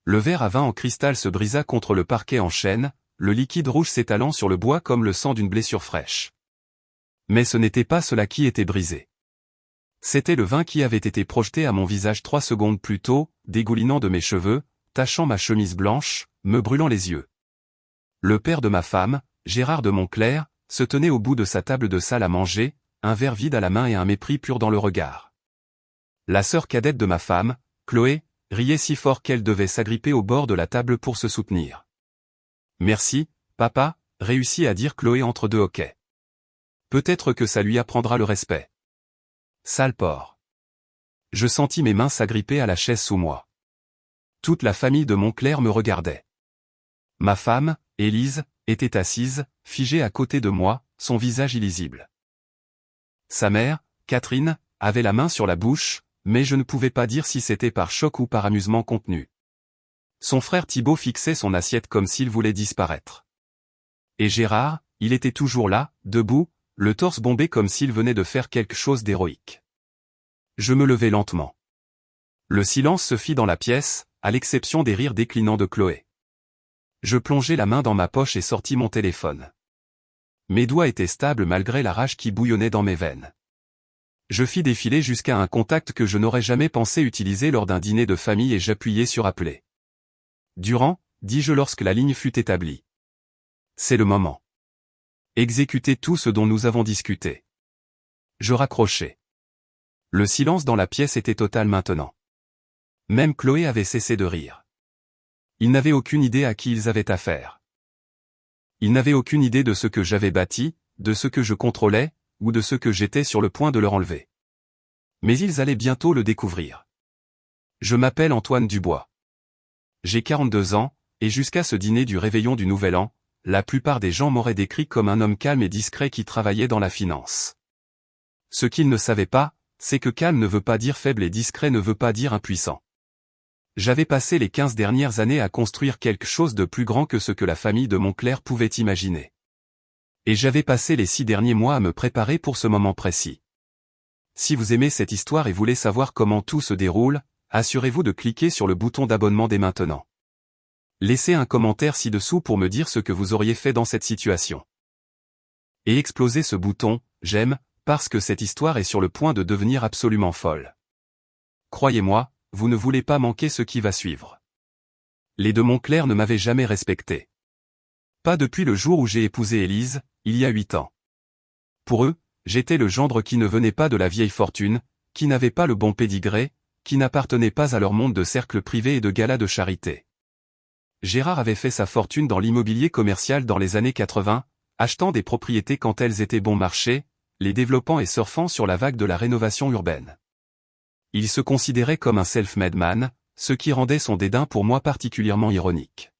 Le verre à vin en cristal se brisa contre le parquet en chêne, le liquide rouge s'étalant sur le bois comme le sang d'une blessure fraîche. Mais ce n'était pas cela qui était brisé. C'était le vin qui avait été projeté à mon visage 3 secondes plus tôt, dégoulinant de mes cheveux, tachant ma chemise blanche, me brûlant les yeux. Le père de ma femme, Gérard de Montclair, se tenait au bout de sa table de salle à manger, un verre vide à la main et un mépris pur dans le regard. La sœur cadette de ma femme, Chloé, riait si fort qu'elle devait s'agripper au bord de la table pour se soutenir. « Merci, papa », réussit à dire Chloé entre deux hoquets. Peut-être que ça lui apprendra le respect. Sale porc. Je sentis mes mains s'agripper à la chaise sous moi. Toute la famille de Montclair me regardait. Ma femme, Élise, était assise, figée à côté de moi, son visage illisible. Sa mère, Catherine, avait la main sur la bouche, mais je ne pouvais pas dire si c'était par choc ou par amusement contenu. Son frère Thibaut fixait son assiette comme s'il voulait disparaître. Et Gérard, il était toujours là, debout, le torse bombé comme s'il venait de faire quelque chose d'héroïque. Je me levai lentement. Le silence se fit dans la pièce, à l'exception des rires déclinants de Chloé. Je plongeai la main dans ma poche et sortis mon téléphone. Mes doigts étaient stables malgré la rage qui bouillonnait dans mes veines. Je fis défiler jusqu'à un contact que je n'aurais jamais pensé utiliser lors d'un dîner de famille et j'appuyai sur appeler. Durand, dis-je lorsque la ligne fut établie. C'est le moment. Exécutez tout ce dont nous avons discuté. Je raccrochai. Le silence dans la pièce était total maintenant. Même Chloé avait cessé de rire. Ils n'avaient aucune idée à qui ils avaient affaire. Ils n'avaient aucune idée de ce que j'avais bâti, de ce que je contrôlais, ou de ce que j'étais sur le point de leur enlever. Mais ils allaient bientôt le découvrir. Je m'appelle Antoine Dubois. J'ai 42 ans, et jusqu'à ce dîner du réveillon du Nouvel An, la plupart des gens m'auraient décrit comme un homme calme et discret qui travaillait dans la finance. Ce qu'ils ne savaient pas, c'est que calme ne veut pas dire faible et discret ne veut pas dire impuissant. J'avais passé les 15 dernières années à construire quelque chose de plus grand que ce que la famille de Montclair pouvait imaginer. Et j'avais passé les 6 derniers mois à me préparer pour ce moment précis. Si vous aimez cette histoire et voulez savoir comment tout se déroule, assurez-vous de cliquer sur le bouton d'abonnement dès maintenant. Laissez un commentaire ci-dessous pour me dire ce que vous auriez fait dans cette situation. Et explosez ce bouton « J'aime » parce que cette histoire est sur le point de devenir absolument folle. Croyez-moi, vous ne voulez pas manquer ce qui va suivre. Les de Montclair ne m'avaient jamais respecté. Pas depuis le jour où j'ai épousé Élise, il y a 8 ans. Pour eux, j'étais le gendre qui ne venait pas de la vieille fortune, qui n'avait pas le bon pédigré, qui n'appartenait pas à leur monde de cercle privé et de galas de charité. Gérard avait fait sa fortune dans l'immobilier commercial dans les années 80, achetant des propriétés quand elles étaient bon marché, les développant et surfant sur la vague de la rénovation urbaine. Il se considérait comme un self-made man, ce qui rendait son dédain pour moi particulièrement ironique.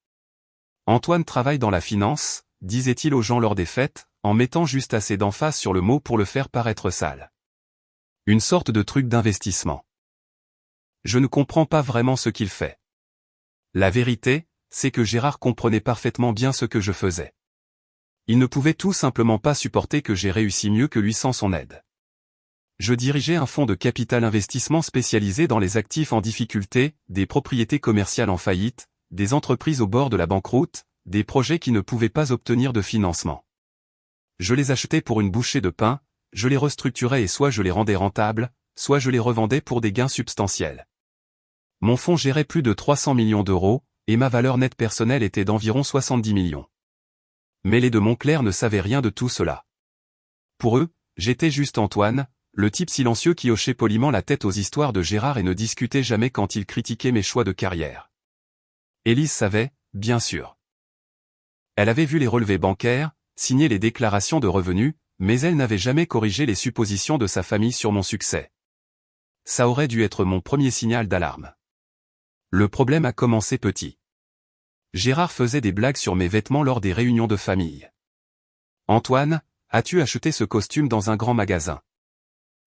Antoine travaille dans la finance, disait-il aux gens lors des fêtes, en mettant juste assez d'emphase sur le mot pour le faire paraître sale. Une sorte de truc d'investissement. Je ne comprends pas vraiment ce qu'il fait. La vérité, c'est que Gérard comprenait parfaitement bien ce que je faisais. Il ne pouvait tout simplement pas supporter que j'ai réussi mieux que lui sans son aide. Je dirigeais un fonds de capital investissement spécialisé dans les actifs en difficulté, des propriétés commerciales en faillite, des entreprises au bord de la banqueroute, des projets qui ne pouvaient pas obtenir de financement. Je les achetais pour une bouchée de pain, je les restructurais et soit je les rendais rentables, soit je les revendais pour des gains substantiels. Mon fonds gérait plus de 300 millions d'euros, et ma valeur nette personnelle était d'environ 70 millions. Mais les de Montclair ne savaient rien de tout cela. Pour eux, j'étais juste Antoine, le type silencieux qui hochait poliment la tête aux histoires de Gérard et ne discutait jamais quand il critiquait mes choix de carrière. Élise savait, bien sûr. Elle avait vu les relevés bancaires, signé les déclarations de revenus, mais elle n'avait jamais corrigé les suppositions de sa famille sur mon succès. Ça aurait dû être mon premier signal d'alarme. Le problème a commencé petit. Gérard faisait des blagues sur mes vêtements lors des réunions de famille. « Antoine, as-tu acheté ce costume dans un grand magasin ?»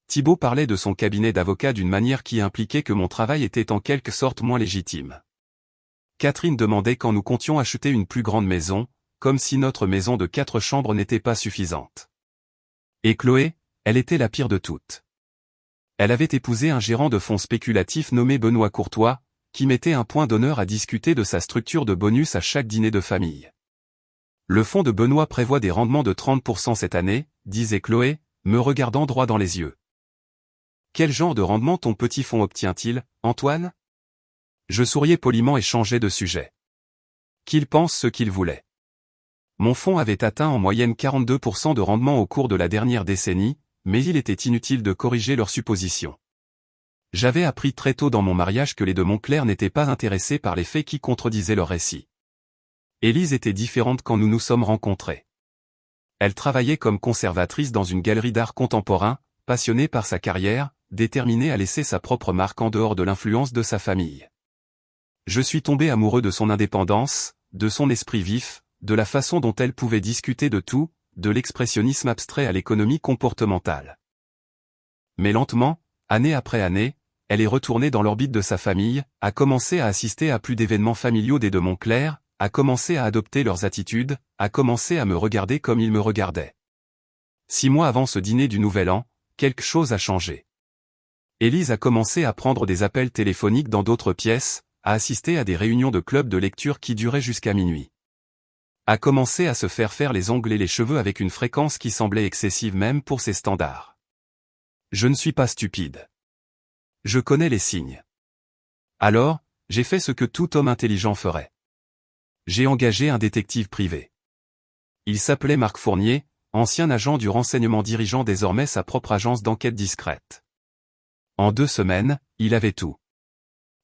Thibaut parlait de son cabinet d'avocat d'une manière qui impliquait que mon travail était en quelque sorte moins légitime. Catherine demandait quand nous comptions acheter une plus grande maison, comme si notre maison de 4 chambres n'était pas suffisante. Et Chloé, elle était la pire de toutes. Elle avait épousé un gérant de fonds spéculatifs nommé Benoît Courtois, qui mettait un point d'honneur à discuter de sa structure de bonus à chaque dîner de famille. Le fonds de Benoît prévoit des rendements de 30% cette année, disait Chloé, me regardant droit dans les yeux. Quel genre de rendement ton petit fonds obtient-il, Antoine? Je souriais poliment et changeais de sujet. Qu'il pense ce qu'il voulait. Mon fonds avait atteint en moyenne 42% de rendement au cours de la dernière décennie, mais il était inutile de corriger leurs suppositions. J'avais appris très tôt dans mon mariage que les de Montclair n'étaient pas intéressés par les faits qui contredisaient leur récit. Élise était différente quand nous nous sommes rencontrés. Elle travaillait comme conservatrice dans une galerie d'art contemporain, passionnée par sa carrière, déterminée à laisser sa propre marque en dehors de l'influence de sa famille. Je suis tombé amoureux de son indépendance, de son esprit vif, de la façon dont elle pouvait discuter de tout, de l'expressionnisme abstrait à l'économie comportementale. Mais lentement, année après année, elle est retournée dans l'orbite de sa famille, a commencé à assister à plus d'événements familiaux des de Montclair, a commencé à adopter leurs attitudes, a commencé à me regarder comme ils me regardaient. 6 mois avant ce dîner du Nouvel An, quelque chose a changé. Élise a commencé à prendre des appels téléphoniques dans d'autres pièces, a assisté à des réunions de club de lecture qui duraient jusqu'à minuit. A commencé à se faire les ongles et les cheveux avec une fréquence qui semblait excessive même pour ses standards. Je ne suis pas stupide. Je connais les signes. Alors, j'ai fait ce que tout homme intelligent ferait. J'ai engagé un détective privé. Il s'appelait Marc Fournier, ancien agent du renseignement dirigeant désormais sa propre agence d'enquête discrète. En 2 semaines, il avait tout.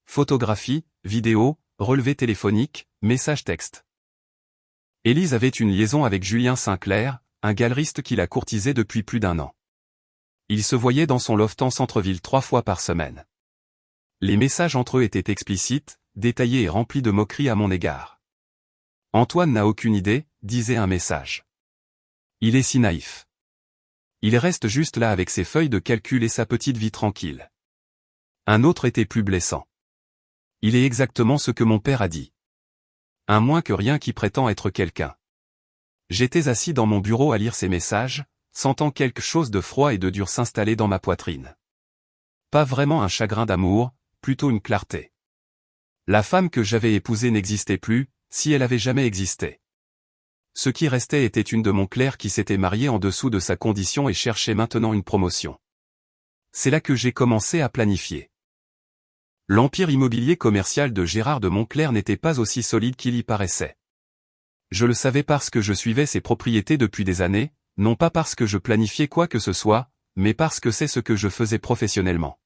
Photographie, vidéo, relevés téléphoniques, messages textes. Élise avait une liaison avec Julien Sinclair, un galeriste qui la courtisait depuis plus d'1 an. Ils se voyaient dans son loft en centre-ville 3 fois par semaine. Les messages entre eux étaient explicites, détaillés et remplis de moqueries à mon égard. Antoine n'a aucune idée, disait un message. Il est si naïf. Il reste juste là avec ses feuilles de calcul et sa petite vie tranquille. Un autre était plus blessant. Il est exactement ce que mon père a dit. Un moins que rien qui prétend être quelqu'un. J'étais assis dans mon bureau à lire ces messages, sentant quelque chose de froid et de dur s'installer dans ma poitrine. Pas vraiment un chagrin d'amour, plutôt une clarté. La femme que j'avais épousée n'existait plus, si elle avait jamais existé. Ce qui restait était une de Montclair qui s'était mariée en dessous de sa condition et cherchait maintenant une promotion. C'est là que j'ai commencé à planifier. L'empire immobilier commercial de Gérard de Montclair n'était pas aussi solide qu'il y paraissait. Je le savais parce que je suivais ses propriétés depuis des années, non pas parce que je planifiais quoi que ce soit, mais parce que c'est ce que je faisais professionnellement.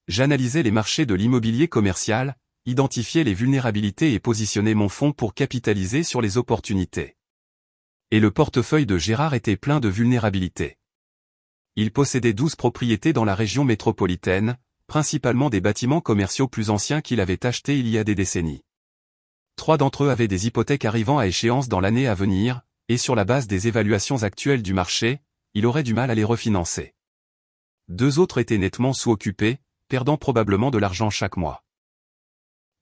J'analysais les marchés de l'immobilier commercial, identifiais les vulnérabilités et positionnais mon fonds pour capitaliser sur les opportunités. Et le portefeuille de Gérard était plein de vulnérabilités. Il possédait 12 propriétés dans la région métropolitaine, principalement des bâtiments commerciaux plus anciens qu'il avait achetés il y a des décennies. 3 d'entre eux avaient des hypothèques arrivant à échéance dans l'année à venir, et sur la base des évaluations actuelles du marché, il aurait du mal à les refinancer. 2 autres étaient nettement sous-occupés, perdant probablement de l'argent chaque mois.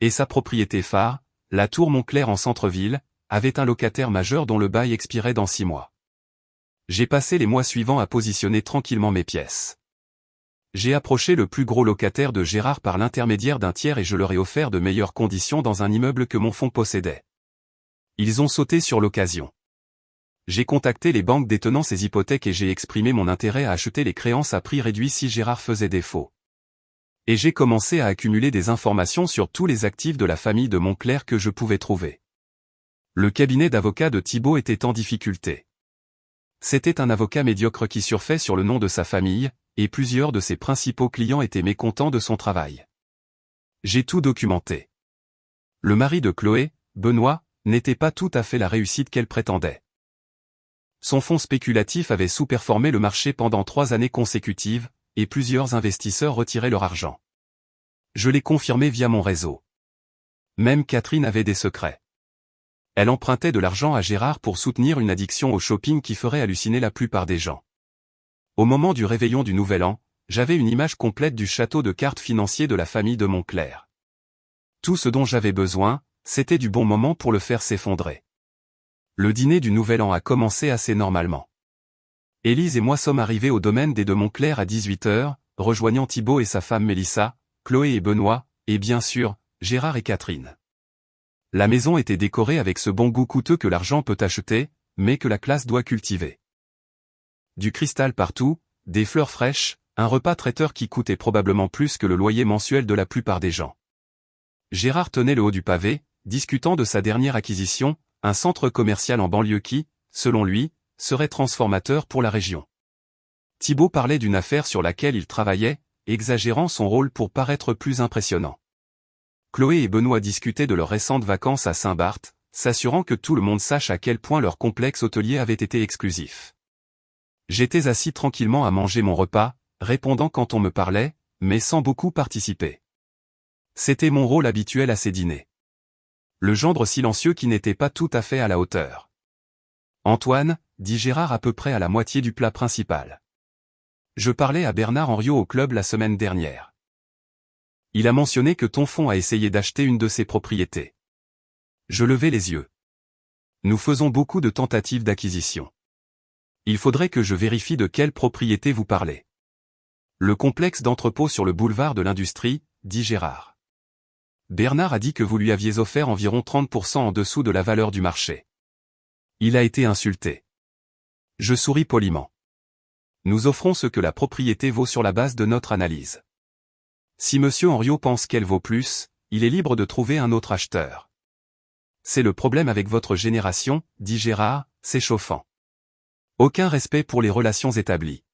Et sa propriété phare, la tour Montclair en centre-ville, avait un locataire majeur dont le bail expirait dans 6 mois. J'ai passé les mois suivants à positionner tranquillement mes pièces. J'ai approché le plus gros locataire de Gérard par l'intermédiaire d'un tiers et je leur ai offert de meilleures conditions dans un immeuble que mon fonds possédait. Ils ont sauté sur l'occasion. J'ai contacté les banques détenant ces hypothèques et j'ai exprimé mon intérêt à acheter les créances à prix réduit si Gérard faisait défaut. Et j'ai commencé à accumuler des informations sur tous les actifs de la famille de Montclair que je pouvais trouver. Le cabinet d'avocats de Thibault était en difficulté. C'était un avocat médiocre qui surfait sur le nom de sa famille, et plusieurs de ses principaux clients étaient mécontents de son travail. J'ai tout documenté. Le mari de Chloé, Benoît, n'était pas tout à fait la réussite qu'elle prétendait. Son fonds spéculatif avait sous-performé le marché pendant 3 années consécutives, et plusieurs investisseurs retiraient leur argent. Je l'ai confirmé via mon réseau. Même Catherine avait des secrets. Elle empruntait de l'argent à Gérard pour soutenir une addiction au shopping qui ferait halluciner la plupart des gens. Au moment du réveillon du Nouvel An, j'avais une image complète du château de cartes financier de la famille de Montclair. Tout ce dont j'avais besoin, c'était du bon moment pour le faire s'effondrer. Le dîner du Nouvel An a commencé assez normalement. Élise et moi sommes arrivés au domaine des de Montclair à 18 h, rejoignant Thibault et sa femme Mélissa, Chloé et Benoît, et bien sûr, Gérard et Catherine. La maison était décorée avec ce bon goût coûteux que l'argent peut acheter, mais que la classe doit cultiver. Du cristal partout, des fleurs fraîches, un repas traiteur qui coûtait probablement plus que le loyer mensuel de la plupart des gens. Gérard tenait le haut du pavé, discutant de sa dernière acquisition, un centre commercial en banlieue qui, selon lui, serait transformateur pour la région. Thibaut parlait d'une affaire sur laquelle il travaillait, exagérant son rôle pour paraître plus impressionnant. Chloé et Benoît discutaient de leurs récentes vacances à Saint-Barth, s'assurant que tout le monde sache à quel point leur complexe hôtelier avait été exclusif. J'étais assis tranquillement à manger mon repas, répondant quand on me parlait, mais sans beaucoup participer. C'était mon rôle habituel à ces dîners. Le gendre silencieux qui n'était pas tout à fait à la hauteur. Antoine, dit Gérard à peu près à la moitié du plat principal. Je parlais à Bernard Henriot au club la semaine dernière. Il a mentionné que Tonfon a essayé d'acheter une de ses propriétés. Je levai les yeux. Nous faisons beaucoup de tentatives d'acquisition. Il faudrait que je vérifie de quelle propriété vous parlez. Le complexe d'entrepôt sur le boulevard de l'Industrie, dit Gérard. Bernard a dit que vous lui aviez offert environ 30% en dessous de la valeur du marché. Il a été insulté. Je souris poliment. Nous offrons ce que la propriété vaut sur la base de notre analyse. Si monsieur Henriot pense qu'elle vaut plus, il est libre de trouver un autre acheteur. C'est le problème avec votre génération, dit Gérard, s'échauffant. Aucun respect pour les relations établies.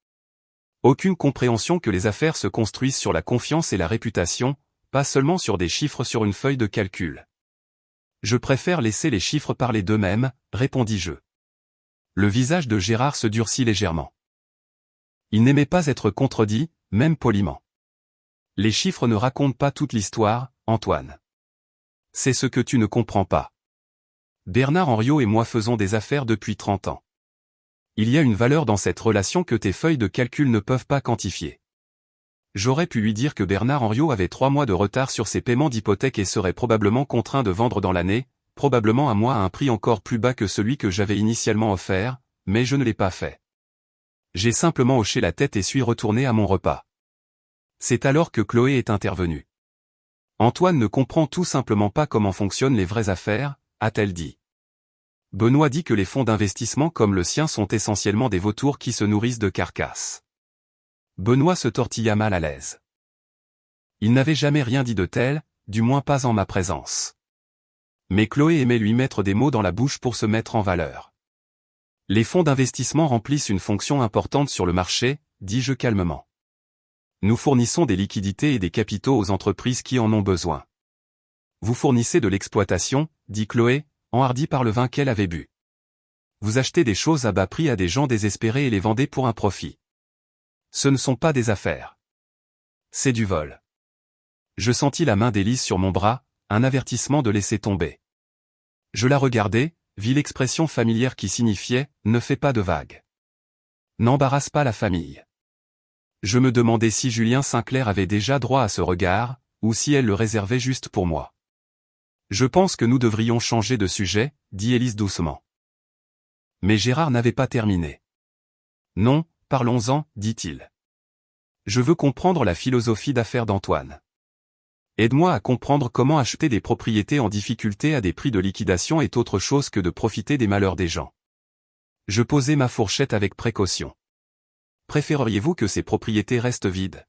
Aucune compréhension que les affaires se construisent sur la confiance et la réputation, pas seulement sur des chiffres sur une feuille de calcul. Je préfère laisser les chiffres parler d'eux-mêmes, répondis-je. Le visage de Gérard se durcit légèrement. Il n'aimait pas être contredit, même poliment. Les chiffres ne racontent pas toute l'histoire, Antoine. C'est ce que tu ne comprends pas. Bernard Henriot et moi faisons des affaires depuis 30 ans. Il y a une valeur dans cette relation que tes feuilles de calcul ne peuvent pas quantifier. J'aurais pu lui dire que Bernard Henriot avait 3 mois de retard sur ses paiements d'hypothèque et serait probablement contraint de vendre dans l'année, probablement à moi à un prix encore plus bas que celui que j'avais initialement offert, mais je ne l'ai pas fait. J'ai simplement hoché la tête et suis retourné à mon repas. C'est alors que Chloé est intervenue. Antoine ne comprend tout simplement pas comment fonctionnent les vraies affaires, a-t-elle dit. Benoît dit que les fonds d'investissement comme le sien sont essentiellement des vautours qui se nourrissent de carcasses. Benoît se tortilla mal à l'aise. Il n'avait jamais rien dit de tel, du moins pas en ma présence. Mais Chloé aimait lui mettre des mots dans la bouche pour se mettre en valeur. Les fonds d'investissement remplissent une fonction importante sur le marché, dis-je calmement. Nous fournissons des liquidités et des capitaux aux entreprises qui en ont besoin. Vous fournissez de l'exploitation, dit Chloé, enhardie par le vin qu'elle avait bu. Vous achetez des choses à bas prix à des gens désespérés et les vendez pour un profit. Ce ne sont pas des affaires. C'est du vol. Je sentis la main d'Élise sur mon bras, un avertissement de laisser tomber. Je la regardai, vis l'expression familière qui signifiait « ne fais pas de vagues ». N'embarrasse pas la famille. Je me demandais si Julien Sinclair avait déjà droit à ce regard, ou si elle le réservait juste pour moi. Je pense que nous devrions changer de sujet, dit Élise doucement. Mais Gérard n'avait pas terminé. Non, parlons-en, dit-il. Je veux comprendre la philosophie d'affaires d'Antoine. Aide-moi à comprendre comment acheter des propriétés en difficulté à des prix de liquidation est autre chose que de profiter des malheurs des gens. Je posai ma fourchette avec précaution. Préféreriez-vous que ces propriétés restent vides?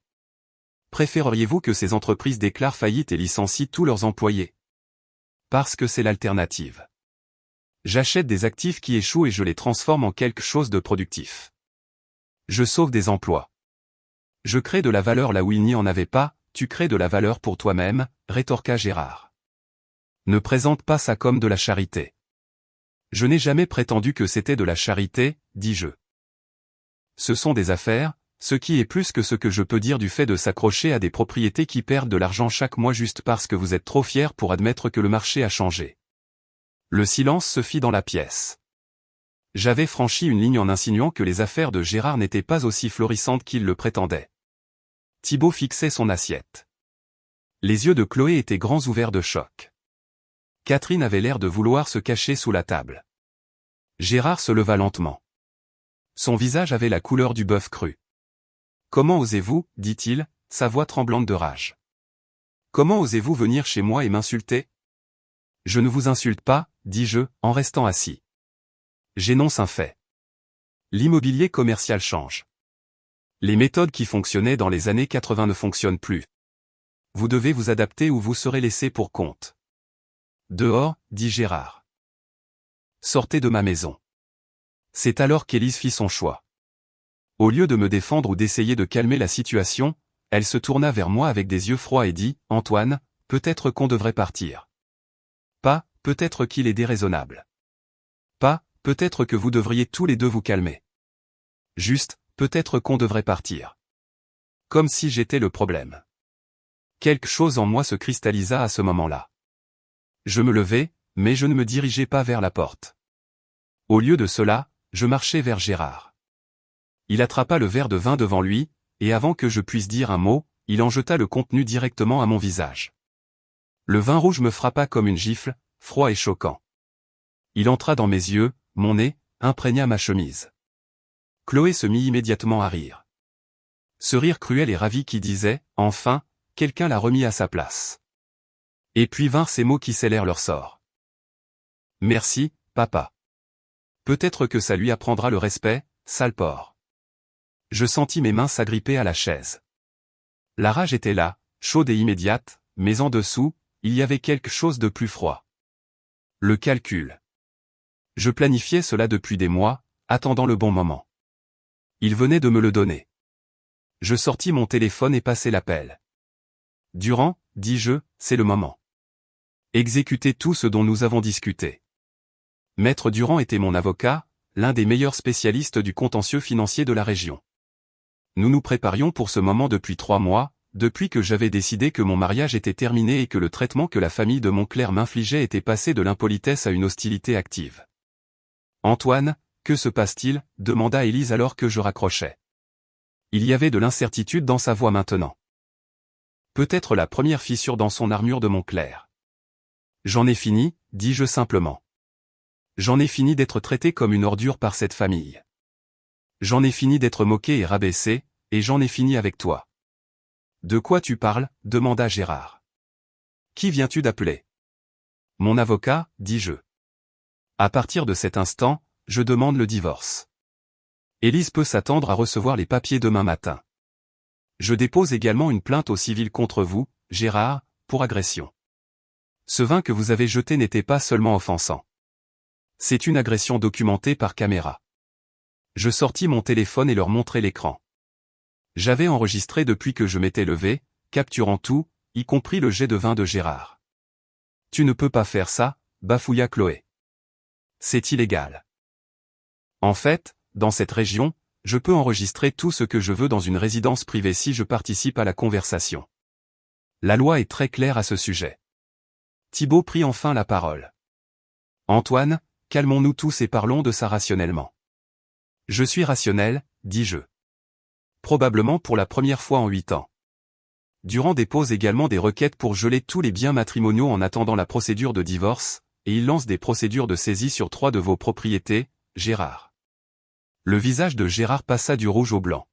Préféreriez-vous que ces entreprises déclarent faillite et licencient tous leurs employés? Parce que c'est l'alternative. J'achète des actifs qui échouent et je les transforme en quelque chose de productif. Je sauve des emplois. Je crée de la valeur là où il n'y en avait pas. Tu crées de la valeur pour toi-même, rétorqua Gérard. Ne présente pas ça comme de la charité. Je n'ai jamais prétendu que c'était de la charité, dis-je. Ce sont des affaires, ce qui est plus que ce que je peux dire du fait de s'accrocher à des propriétés qui perdent de l'argent chaque mois juste parce que vous êtes trop fiers pour admettre que le marché a changé. Le silence se fit dans la pièce. J'avais franchi une ligne en insinuant que les affaires de Gérard n'étaient pas aussi florissantes qu'il le prétendait. Thibaut fixait son assiette. Les yeux de Chloé étaient grands ouverts de choc. Catherine avait l'air de vouloir se cacher sous la table. Gérard se leva lentement. Son visage avait la couleur du bœuf cru. « Comment osez-vous » dit-il, sa voix tremblante de rage. Comment osez-vous venir chez moi et m'insulter? Je ne vous insulte pas, dis-je, en restant assis. J'énonce un fait. L'immobilier commercial change. Les méthodes qui fonctionnaient dans les années 80 ne fonctionnent plus. Vous devez vous adapter ou vous serez laissé pour compte. Dehors, dit Gérard. Sortez de ma maison. C'est alors qu'Élise fit son choix. Au lieu de me défendre ou d'essayer de calmer la situation, elle se tourna vers moi avec des yeux froids et dit, « Antoine, peut-être qu'on devrait partir. » Pas, peut-être qu'il est déraisonnable. Pas, peut-être que vous devriez tous les deux vous calmer. Juste, peut-être qu'on devrait partir. Comme si j'étais le problème. Quelque chose en moi se cristallisa à ce moment-là. Je me levai, mais je ne me dirigeai pas vers la porte. Au lieu de cela, je marchai vers Gérard. Il attrapa le verre de vin devant lui, et avant que je puisse dire un mot, il en jeta le contenu directement à mon visage. Le vin rouge me frappa comme une gifle, froid et choquant. Il entra dans mes yeux, mon nez, imprégna ma chemise. Chloé se mit immédiatement à rire. Ce rire cruel et ravi qui disait, enfin, quelqu'un l'a remis à sa place. Et puis vinrent ces mots qui scellèrent leur sort. Merci, papa. Peut-être que ça lui apprendra le respect, sale porc. Je sentis mes mains s'agripper à la chaise. La rage était là, chaude et immédiate, mais en dessous, il y avait quelque chose de plus froid. Le calcul. Je planifiais cela depuis des mois, attendant le bon moment. Il venait de me le donner. Je sortis mon téléphone et passai l'appel. Durand, dis-je, c'est le moment. Exécutez tout ce dont nous avons discuté. Maître Durand était mon avocat, l'un des meilleurs spécialistes du contentieux financier de la région. Nous nous préparions pour ce moment depuis 3 mois, depuis que j'avais décidé que mon mariage était terminé et que le traitement que la famille de Montclair m'infligeait était passé de l'impolitesse à une hostilité active. Antoine, que se passe-t-il? Demanda Élise alors que je raccrochais. Il y avait de l'incertitude dans sa voix maintenant. Peut-être la première fissure dans son armure de Montclair. J'en ai fini, dis-je simplement. J'en ai fini d'être traité comme une ordure par cette famille. J'en ai fini d'être moqué et rabaissé, et j'en ai fini avec toi. De quoi tu parles? Demanda Gérard. Qui viens-tu d'appeler? Mon avocat, dis-je. À partir de cet instant, je demande le divorce. Élise peut s'attendre à recevoir les papiers demain matin. Je dépose également une plainte au civil contre vous, Gérard, pour agression. Ce vin que vous avez jeté n'était pas seulement offensant. C'est une agression documentée par caméra. Je sortis mon téléphone et leur montrai l'écran. J'avais enregistré depuis que je m'étais levé, capturant tout, y compris le jet de vin de Gérard. Tu ne peux pas faire ça, bafouilla Chloé. C'est illégal. En fait, dans cette région, je peux enregistrer tout ce que je veux dans une résidence privée si je participe à la conversation. La loi est très claire à ce sujet. Thibault prit enfin la parole. Antoine, calmons-nous tous et parlons de ça rationnellement. Je suis rationnel, dis-je. Probablement pour la première fois en 8 ans. Durand dépose également des requêtes pour geler tous les biens matrimoniaux en attendant la procédure de divorce, et il lance des procédures de saisie sur 3 de vos propriétés, Gérard. Le visage de Gérard passa du rouge au blanc.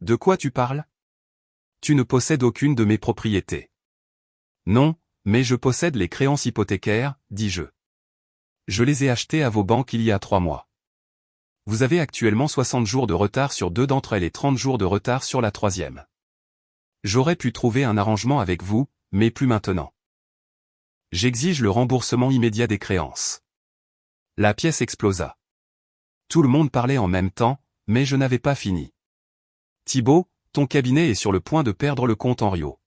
De quoi tu parles? Tu ne possèdes aucune de mes propriétés. Non, mais je possède les créances hypothécaires, dis-je. Je les ai achetées à vos banques il y a 3 mois. Vous avez actuellement 60 jours de retard sur 2 d'entre elles et 30 jours de retard sur la 3e. J'aurais pu trouver un arrangement avec vous, mais plus maintenant. J'exige le remboursement immédiat des créances. La pièce explosa. Tout le monde parlait en même temps, mais je n'avais pas fini. Thibault, ton cabinet est sur le point de perdre le compte Henriot.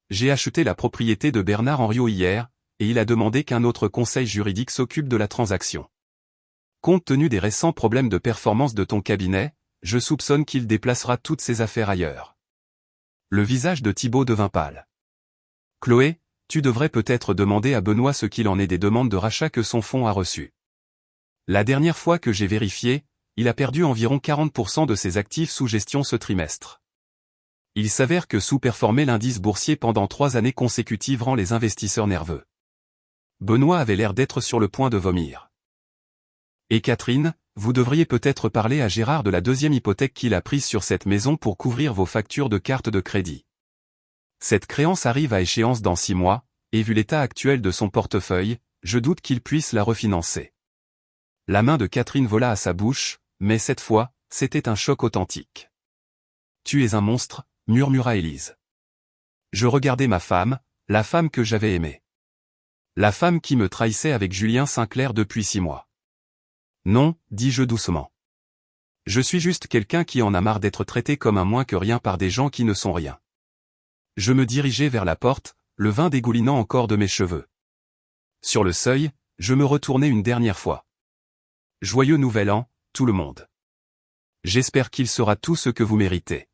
J'ai acheté la propriété de Bernard Henriot hier, et il a demandé qu'un autre conseil juridique s'occupe de la transaction. Compte tenu des récents problèmes de performance de ton cabinet, je soupçonne qu'il déplacera toutes ses affaires ailleurs. Le visage de Thibault devint pâle. Chloé, tu devrais peut-être demander à Benoît ce qu'il en est des demandes de rachat que son fonds a reçues. La dernière fois que j'ai vérifié, il a perdu environ 40% de ses actifs sous gestion ce trimestre. Il s'avère que sous-performer l'indice boursier pendant 3 années consécutives rend les investisseurs nerveux. Benoît avait l'air d'être sur le point de vomir. Et Catherine, vous devriez peut-être parler à Gérard de la 2e hypothèque qu'il a prise sur cette maison pour couvrir vos factures de carte de crédit. Cette créance arrive à échéance dans 6 mois, et vu l'état actuel de son portefeuille, je doute qu'il puisse la refinancer. La main de Catherine vola à sa bouche, mais cette fois, c'était un choc authentique. Tu es un monstre, murmura Élise. Je regardais ma femme, la femme que j'avais aimée. La femme qui me trahissait avec Julien Sinclair depuis 6 mois. Non, dis-je doucement. Je suis juste quelqu'un qui en a marre d'être traité comme un moins que rien par des gens qui ne sont rien. Je me dirigeais vers la porte, le vin dégoulinant encore de mes cheveux. Sur le seuil, je me retournai une dernière fois. Joyeux nouvel an, tout le monde. J'espère qu'il sera tout ce que vous méritez.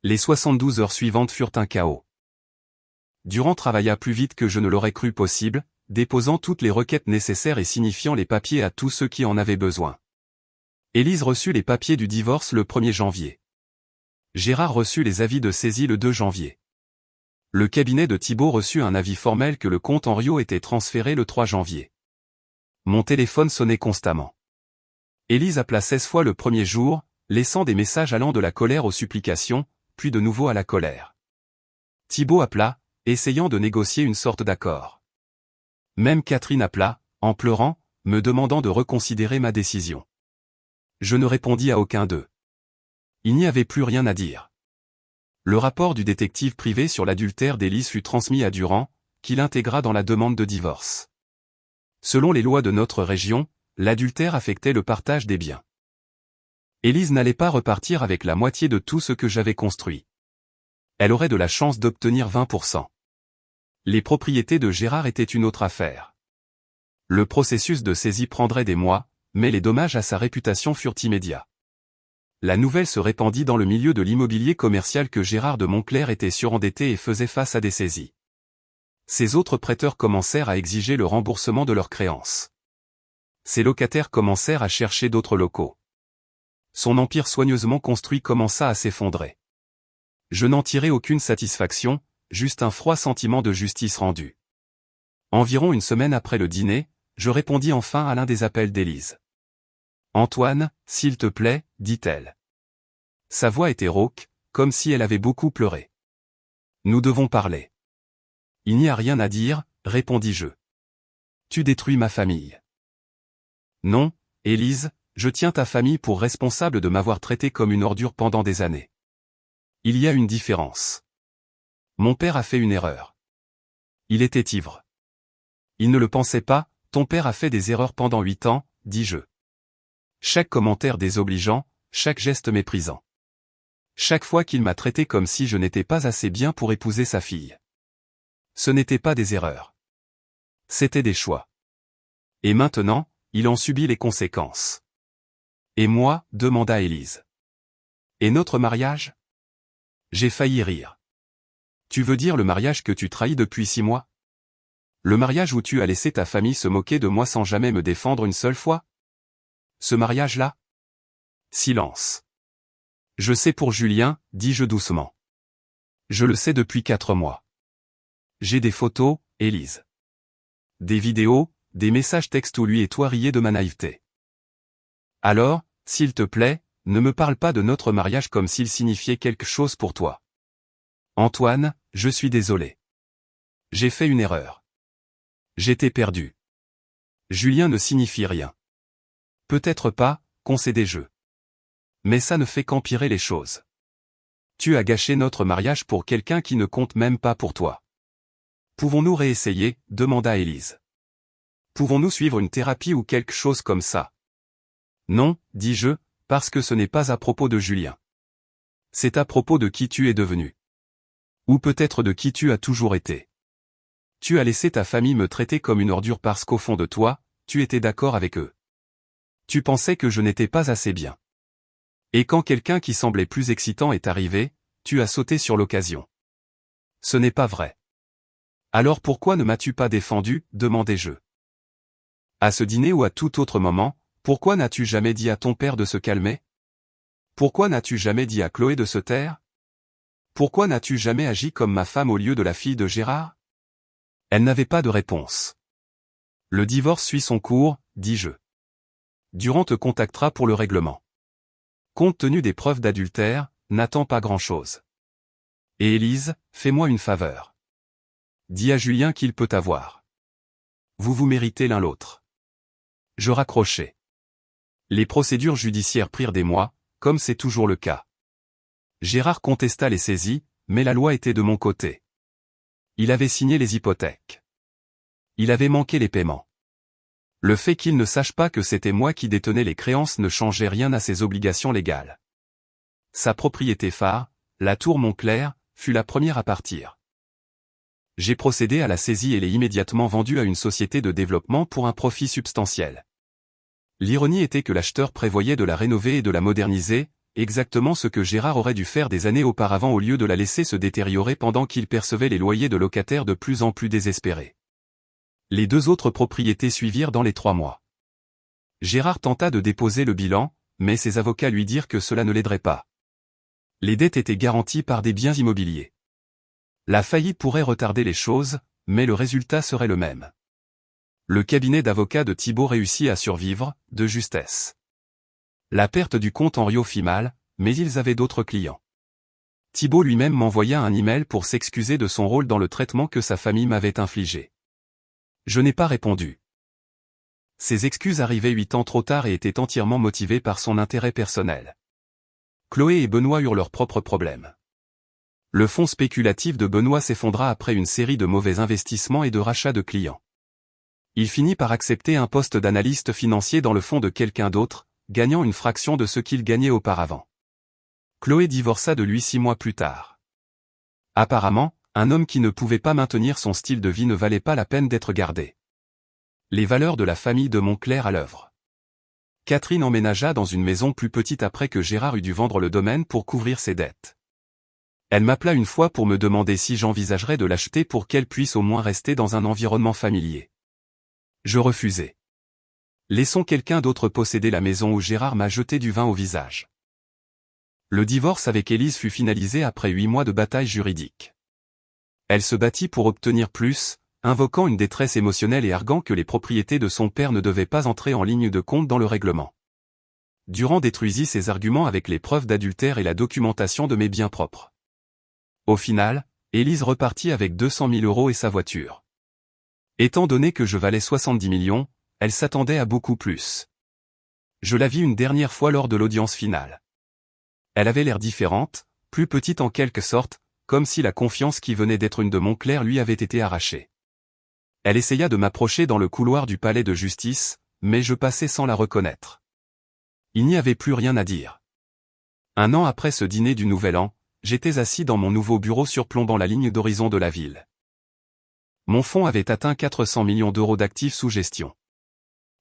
Les 72 heures suivantes furent un chaos. Durand travailla plus vite que je ne l'aurais cru possible, déposant toutes les requêtes nécessaires et signifiant les papiers à tous ceux qui en avaient besoin. Élise reçut les papiers du divorce le 1er janvier. Gérard reçut les avis de saisie le 2 janvier. Le cabinet de Thibault reçut un avis formel que le compte Henriot était transféré le 3 janvier. Mon téléphone sonnait constamment. Élise appela 16 fois le premier jour, laissant des messages allant de la colère aux supplications, puis de nouveau à la colère. Thibault appela, essayant de négocier une sorte d'accord. Même Catherine appela, en pleurant, me demandant de reconsidérer ma décision. Je ne répondis à aucun d'eux. Il n'y avait plus rien à dire. Le rapport du détective privé sur l'adultère d'Élise fut transmis à Durand, qui l'intégra dans la demande de divorce. Selon les lois de notre région, l'adultère affectait le partage des biens. Élise n'allait pas repartir avec la moitié de tout ce que j'avais construit. Elle aurait de la chance d'obtenir 20%. Les propriétés de Gérard étaient une autre affaire. Le processus de saisie prendrait des mois, mais les dommages à sa réputation furent immédiats. La nouvelle se répandit dans le milieu de l'immobilier commercial que Gérard de Montclair était surendetté et faisait face à des saisies. Ses autres prêteurs commencèrent à exiger le remboursement de leurs créances. Ses locataires commencèrent à chercher d'autres locaux. Son empire soigneusement construit commença à s'effondrer. Je n'en tirai aucune satisfaction, juste un froid sentiment de justice rendue. Environ une semaine après le dîner, je répondis enfin à l'un des appels d'Élise. « Antoine, s'il te plaît, dit-elle. » Sa voix était rauque, comme si elle avait beaucoup pleuré. « Nous devons parler. »« Il n'y a rien à dire, répondis-je. Tu détruis ma famille. »« Non, Élise, je tiens ta famille pour responsable de m'avoir traité comme une ordure pendant des années. Il y a une différence. Mon père a fait une erreur. Il était ivre. Il ne le pensait pas, ton père a fait des erreurs pendant 8 ans, dis-je. Chaque commentaire désobligeant, chaque geste méprisant. Chaque fois qu'il m'a traité comme si je n'étais pas assez bien pour épouser sa fille. Ce n'étaient pas des erreurs. C'étaient des choix. Et maintenant, il en subit les conséquences. Et moi, demanda Élise. Et notre mariage ? J'ai failli rire. Tu veux dire le mariage que tu trahis depuis 6 mois ? Le mariage où tu as laissé ta famille se moquer de moi sans jamais me défendre une seule fois ? Ce mariage-là ? Silence. Je sais pour Julien, dis-je doucement. Je le sais depuis 4 mois. J'ai des photos, Élise. Des vidéos, des messages textes où lui et toi riez de ma naïveté. Alors, s'il te plaît, ne me parle pas de notre mariage comme s'il signifiait quelque chose pour toi. Antoine, je suis désolé. J'ai fait une erreur. J'étais perdu. Julien ne signifie rien. Peut-être pas, concédai-je. Mais ça ne fait qu'empirer les choses. Tu as gâché notre mariage pour quelqu'un qui ne compte même pas pour toi. Pouvons-nous réessayer, demanda Élise. Pouvons-nous suivre une thérapie ou quelque chose comme ça ? Non, dis-je, parce que ce n'est pas à propos de Julien. C'est à propos de qui tu es devenu. Ou peut-être de qui tu as toujours été. Tu as laissé ta famille me traiter comme une ordure parce qu'au fond de toi, tu étais d'accord avec eux. Tu pensais que je n'étais pas assez bien. Et quand quelqu'un qui semblait plus excitant est arrivé, tu as sauté sur l'occasion. Ce n'est pas vrai. Alors pourquoi ne m'as-tu pas défendu, demandai-je. À ce dîner ou à tout autre moment, pourquoi n'as-tu jamais dit à ton père de se calmer ? Pourquoi n'as-tu jamais dit à Chloé de se taire ? Pourquoi n'as-tu jamais agi comme ma femme au lieu de la fille de Gérard ? Elle n'avait pas de réponse. Le divorce suit son cours, dis-je. Durand te contactera pour le règlement. Compte tenu des preuves d'adultère, n'attends pas grand-chose. Et Élise, fais-moi une faveur. Dis à Julien qu'il peut t'avoir. Vous vous méritez l'un l'autre. Je raccrochai. Les procédures judiciaires prirent des mois, comme c'est toujours le cas. Gérard contesta les saisies, mais la loi était de mon côté. Il avait signé les hypothèques. Il avait manqué les paiements. Le fait qu'il ne sache pas que c'était moi qui détenais les créances ne changeait rien à ses obligations légales. Sa propriété phare, la tour Montclair, fut la première à partir. J'ai procédé à la saisie et l'ai immédiatement vendue à une société de développement pour un profit substantiel. L'ironie était que l'acheteur prévoyait de la rénover et de la moderniser, exactement ce que Gérard aurait dû faire des années auparavant au lieu de la laisser se détériorer pendant qu'il percevait les loyers de locataires de plus en plus désespérés. Les 2 autres propriétés suivirent dans les 3 mois. Gérard tenta de déposer le bilan, mais ses avocats lui dirent que cela ne l'aiderait pas. Les dettes étaient garanties par des biens immobiliers. La faillite pourrait retarder les choses, mais le résultat serait le même. Le cabinet d'avocats de Thibault réussit à survivre, de justesse. La perte du compte Henriot fit mal, mais ils avaient d'autres clients. Thibault lui-même m'envoya un email pour s'excuser de son rôle dans le traitement que sa famille m'avait infligé. Je n'ai pas répondu. Ces excuses arrivaient 8 ans trop tard et étaient entièrement motivées par son intérêt personnel. Chloé et Benoît eurent leurs propres problèmes. Le fonds spéculatif de Benoît s'effondra après une série de mauvais investissements et de rachats de clients. Il finit par accepter un poste d'analyste financier dans le fonds de quelqu'un d'autre, gagnant une fraction de ce qu'il gagnait auparavant. Chloé divorça de lui 6 mois plus tard. Apparemment, un homme qui ne pouvait pas maintenir son style de vie ne valait pas la peine d'être gardé. Les valeurs de la famille de Montclair à l'œuvre. Catherine emménagea dans une maison plus petite après que Gérard eut dû vendre le domaine pour couvrir ses dettes. Elle m'appela une fois pour me demander si j'envisagerais de l'acheter pour qu'elle puisse au moins rester dans un environnement familier. Je refusai. Laissons quelqu'un d'autre posséder la maison où Gérard m'a jeté du vin au visage. Le divorce avec Élise fut finalisé après 8 mois de bataille juridique. Elle se battit pour obtenir plus, invoquant une détresse émotionnelle et arguant que les propriétés de son père ne devaient pas entrer en ligne de compte dans le règlement. Durand détruisit ses arguments avec les preuves d'adultère et la documentation de mes biens propres. Au final, Élise repartit avec 200 000 € et sa voiture. Étant donné que je valais 70 millions, elle s'attendait à beaucoup plus. Je la vis une dernière fois lors de l'audience finale. Elle avait l'air différente, plus petite en quelque sorte, comme si la confiance qui venait d'être une de Montclair lui avait été arrachée. Elle essaya de m'approcher dans le couloir du palais de justice, mais je passai sans la reconnaître. Il n'y avait plus rien à dire. 1 an après ce dîner du Nouvel An, j'étais assis dans mon nouveau bureau surplombant la ligne d'horizon de la ville. Mon fonds avait atteint 400 millions d'euros d'actifs sous gestion.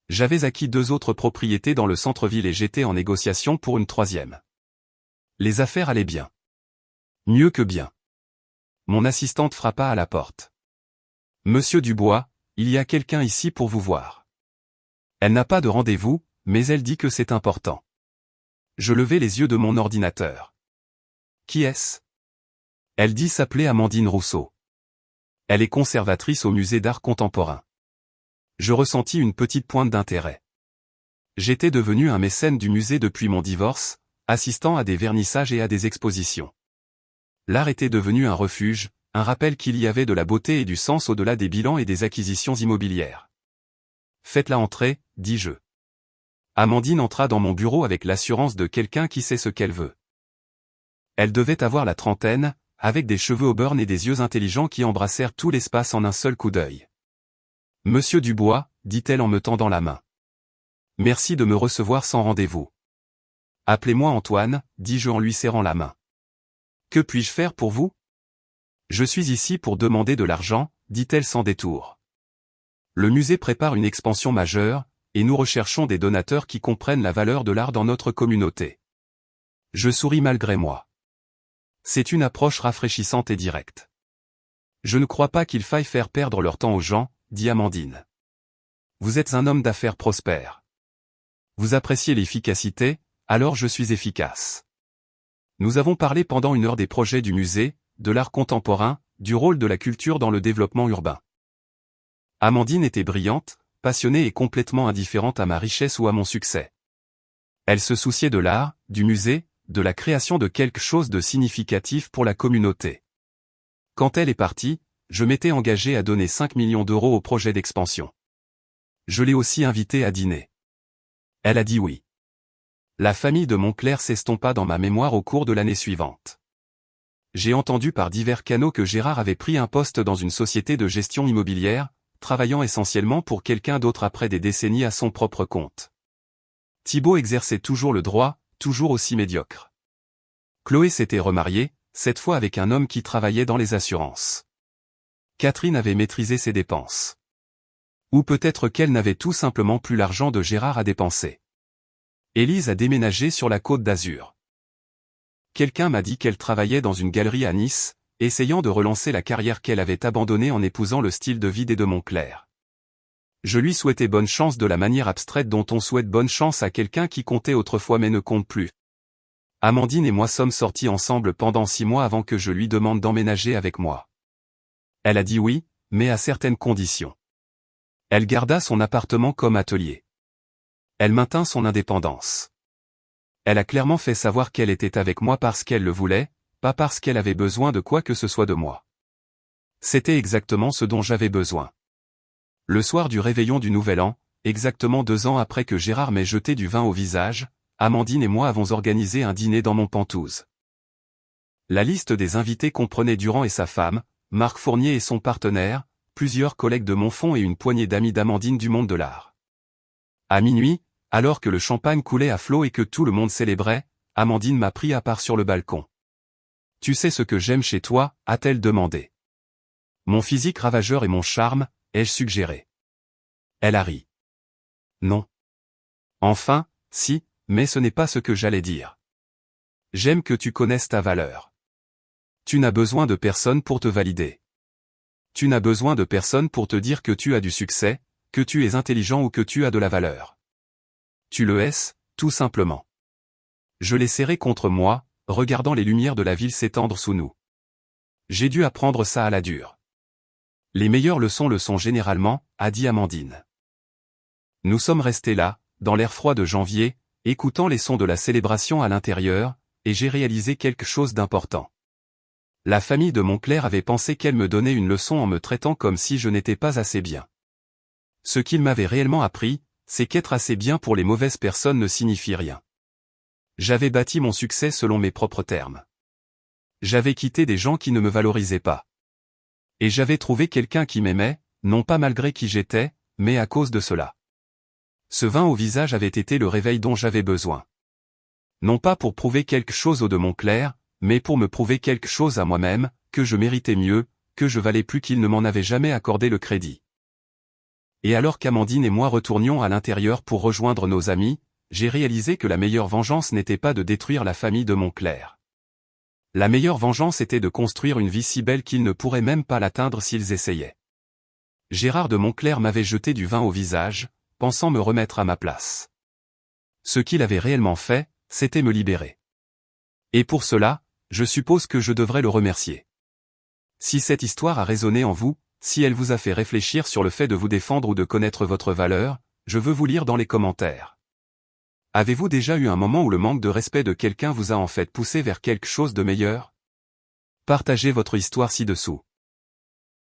J'avais acquis 2 autres propriétés dans le centre-ville et j'étais en négociation pour une 3e. Les affaires allaient bien. Mieux que bien. Mon assistante frappa à la porte. « Monsieur Dubois, il y a quelqu'un ici pour vous voir. » Elle n'a pas de rendez-vous, mais elle dit que c'est important. Je levai les yeux de mon ordinateur. Qui est-ce? Elle dit s'appeler Amandine Rousseau. Elle est conservatrice au musée d'art contemporain. Je ressentis une petite pointe d'intérêt. J'étais devenu un mécène du musée depuis mon divorce, assistant à des vernissages et à des expositions. L'art était devenu un refuge, un rappel qu'il y avait de la beauté et du sens au-delà des bilans et des acquisitions immobilières. « Faites-la entrer », dis-je. Amandine entra dans mon bureau avec l'assurance de quelqu'un qui sait ce qu'elle veut. Elle devait avoir la trentaine, avec des cheveux au burn et des yeux intelligents qui embrassèrent tout l'espace en un seul coup d'œil. « Monsieur Dubois », dit-elle en me tendant la main. « Merci de me recevoir sans rendez-vous. »« Appelez-moi Antoine », dis-je en lui serrant la main. « Que puis-je faire pour vous ? » ?»« Je suis ici pour demander de l'argent, » dit-elle sans détour. « Le musée prépare une expansion majeure, et nous recherchons des donateurs qui comprennent la valeur de l'art dans notre communauté. » Je souris malgré moi. C'est une approche rafraîchissante et directe. « Je ne crois pas qu'il faille faire perdre leur temps aux gens, » dit Amandine. « Vous êtes un homme d'affaires prospère. Vous appréciez l'efficacité, alors je suis efficace. » Nous avons parlé pendant 1 heure des projets du musée, de l'art contemporain, du rôle de la culture dans le développement urbain. Amandine était brillante, passionnée et complètement indifférente à ma richesse ou à mon succès. Elle se souciait de l'art, du musée, de la création de quelque chose de significatif pour la communauté. Quand elle est partie, je m'étais engagé à donner 5 millions d'euros au projet d'expansion. Je l'ai aussi invitée à dîner. Elle a dit oui. La famille de Moncler s'estompa dans ma mémoire au cours de l'année suivante. J'ai entendu par divers canaux que Gérard avait pris un poste dans une société de gestion immobilière, travaillant essentiellement pour quelqu'un d'autre après des décennies à son propre compte. Thibaut exerçait toujours le droit, toujours aussi médiocre. Chloé s'était remariée, cette fois avec un homme qui travaillait dans les assurances. Catherine avait maîtrisé ses dépenses. Ou peut-être qu'elle n'avait tout simplement plus l'argent de Gérard à dépenser. Élise a déménagé sur la Côte d'Azur. Quelqu'un m'a dit qu'elle travaillait dans une galerie à Nice, essayant de relancer la carrière qu'elle avait abandonnée en épousant le style de vie des de Moncler. Je lui souhaitais bonne chance de la manière abstraite dont on souhaite bonne chance à quelqu'un qui comptait autrefois mais ne compte plus. Amandine et moi sommes sortis ensemble pendant 6 mois avant que je lui demande d'emménager avec moi. Elle a dit oui, mais à certaines conditions. Elle garda son appartement comme atelier. Elle maintint son indépendance. Elle a clairement fait savoir qu'elle était avec moi parce qu'elle le voulait, pas parce qu'elle avait besoin de quoi que ce soit de moi. C'était exactement ce dont j'avais besoin. Le soir du réveillon du Nouvel An, exactement 2 ans après que Gérard m'ait jeté du vin au visage, Amandine et moi avons organisé un dîner dans Montpentouse. La liste des invités comprenait Durand et sa femme, Marc Fournier et son partenaire, plusieurs collègues de Montfond et une poignée d'amis d'Amandine du monde de l'art. À minuit, alors que le champagne coulait à flots et que tout le monde célébrait, Amandine m'a pris à part sur le balcon. « Tu sais ce que j'aime chez toi ?» a-t-elle demandé. « Mon physique ravageur et mon charme ?» ai-je suggéré. Elle a ri. « Non. » Enfin, si, mais ce n'est pas ce que j'allais dire. J'aime que tu connaisses ta valeur. Tu n'as besoin de personne pour te valider. Tu n'as besoin de personne pour te dire que tu as du succès, que tu es intelligent ou que tu as de la valeur. Tu le es, tout simplement. Je l'ai serré contre moi, regardant les lumières de la ville s'étendre sous nous. J'ai dû apprendre ça à la dure. Les meilleures leçons le sont généralement, a dit Amandine. Nous sommes restés là, dans l'air froid de janvier, écoutant les sons de la célébration à l'intérieur, et j'ai réalisé quelque chose d'important. La famille de Moncler avait pensé qu'elle me donnait une leçon en me traitant comme si je n'étais pas assez bien. Ce qu'il m'avait réellement appris, c'est qu'être assez bien pour les mauvaises personnes ne signifie rien. J'avais bâti mon succès selon mes propres termes. J'avais quitté des gens qui ne me valorisaient pas. Et j'avais trouvé quelqu'un qui m'aimait, non pas malgré qui j'étais, mais à cause de cela. Ce vin au visage avait été le réveil dont j'avais besoin. Non pas pour prouver quelque chose aux de Moncler, mais pour me prouver quelque chose à moi-même, que je méritais mieux, que je valais plus qu'il ne m'en avait jamais accordé le crédit. Et alors qu'Amandine et moi retournions à l'intérieur pour rejoindre nos amis, j'ai réalisé que la meilleure vengeance n'était pas de détruire la famille de Moncler. La meilleure vengeance était de construire une vie si belle qu'ils ne pourraient même pas l'atteindre s'ils essayaient. Gérard de Moncler m'avait jeté du vin au visage, pensant me remettre à ma place. Ce qu'il avait réellement fait, c'était me libérer. Et pour cela, je suppose que je devrais le remercier. Si cette histoire a résonné en vous, si elle vous a fait réfléchir sur le fait de vous défendre ou de connaître votre valeur, je veux vous lire dans les commentaires. Avez-vous déjà eu un moment où le manque de respect de quelqu'un vous a en fait poussé vers quelque chose de meilleur? Partagez votre histoire ci-dessous.